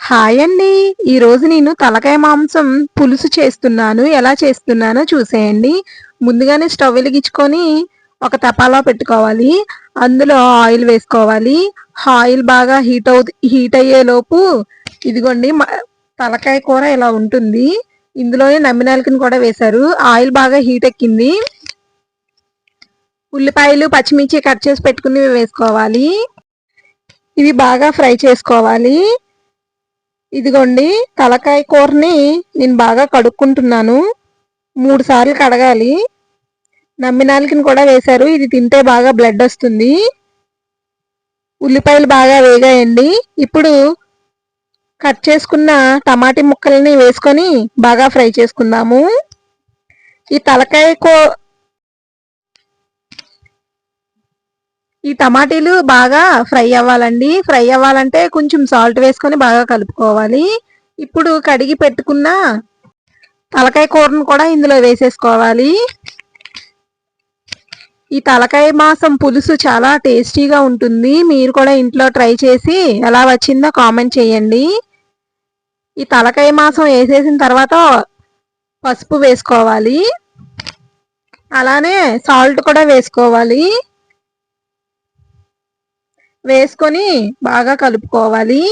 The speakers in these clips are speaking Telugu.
హాయ్ అండి. ఈరోజు నేను తలకాయ మాంసం పులుసు చేస్తున్నాను. ఎలా చేస్తున్నానో చూసేయండి. ముందుగానే స్టవ్ వెలిగించుకొని ఒక తపాలా పెట్టుకోవాలి. అందులో ఆయిల్ వేసుకోవాలి. ఆయిల్ బాగా హీట్ అయ్యేలోపు ఇదిగోండి తలకాయ కూర ఇలా ఉంటుంది. ఇందులోనే నమ్మినాలకిని కూడా వేశారు. ఆయిల్ బాగా హీట్ ఎక్కింది. ఉల్లిపాయలు పచ్చిమిర్చి కట్ చేసి పెట్టుకుని వేసుకోవాలి. ఇవి బాగా ఫ్రై చేసుకోవాలి. ఇదిగోండి తలకాయ కూరని నేను బాగా కడుక్కుంటున్నాను. 3 సార్లు కడగాలి. నమ్మినాలకిని కూడా వేశారు. ఇది తింటే బాగా బ్లడ్ వస్తుంది. ఉల్లిపాయలు బాగా వేగాయండి. ఇప్పుడు కట్ చేసుకున్న టమాటీ ముక్కల్ని వేసుకొని బాగా ఫ్రై చేసుకుందాము. ఈ ఈ టమాటీలు బాగా ఫ్రై అవ్వాలండి. ఫ్రై అవ్వాలంటే కొంచెం సాల్ట్ వేసుకొని బాగా కలుపుకోవాలి. ఇప్పుడు కడిగి పెట్టుకున్న తలకాయ కూరను కూడా ఇందులో వేసేసుకోవాలి. ఈ తలకాయ మాంసం పులుసు చాలా టేస్టీగా ఉంటుంది. మీరు కూడా ఇంట్లో ట్రై చేసి ఎలా వచ్చిందో కామెంట్ చేయండి. ఈ తలకాయ మాంసం వేసేసిన తర్వాత పసుపు వేసుకోవాలి. అలానే సాల్ట్ కూడా వేసుకోవాలి. వేసుకొని బాగా కలుపుకోవాలి.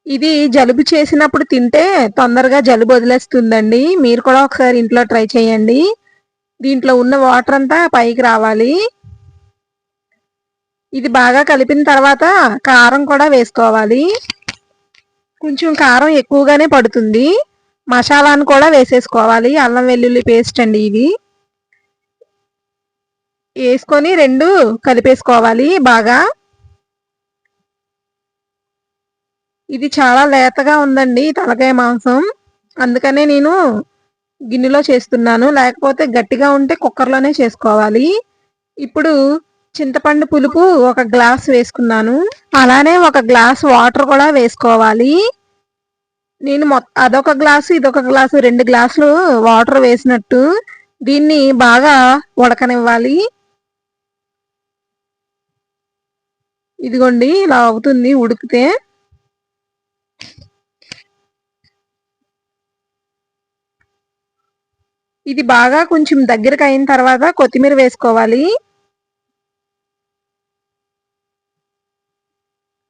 ఇది జలుబు చేసినప్పుడు తింటే తొందరగా జలుబు వదిలేస్తుందండి. మీరు కూడా ఒకసారి ఇంట్లో ట్రై చేయండి. దీంట్లో ఉన్న వాటర్ అంతా పైకి రావాలి. ఇది బాగా కలిపిన తర్వాత కారం కూడా వేసుకోవాలి. కొంచెం కారం ఎక్కువగానే పడుతుంది. మసాలాను కూడా వేసేసుకోవాలి. అల్లం వెల్లుల్లి పేస్ట్ అండి ఇది. వేసుకొని 2 కలిపేసుకోవాలి బాగా. ఇది చాలా లేతగా ఉందండి తలకాయ మాంసం. అందుకనే నేను గిన్నెలో చేస్తున్నాను. లేకపోతే గట్టిగా ఉంటే కుక్కర్లోనే చేసుకోవాలి. ఇప్పుడు చింతపండు పులుపు 1 గ్లాస్ వేసుకున్నాను. అలానే 1 గ్లాస్ వాటర్ కూడా వేసుకోవాలి. నేను అదొక గ్లాసు ఇదొక గ్లాసు 2 గ్లాసులు వాటర్ వేసినట్టు దీన్ని బాగా ఉడకనివ్వాలి. ఇదిగోండి ఇలా అవుతుంది ఉడికితే. ఇది బాగా కొంచెం దగ్గరకు అయిన తర్వాత కొత్తిమీర వేసుకోవాలి.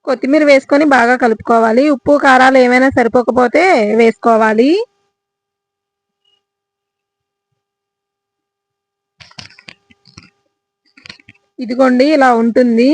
కొత్తిమీర వేసుకొని బాగా కలుపుకోవాలి. ఉప్పు కారాలు ఏమైనా సరిపోకపోతే వేసుకోవాలి. ఇదిగోండి ఇలా ఉంటుంది.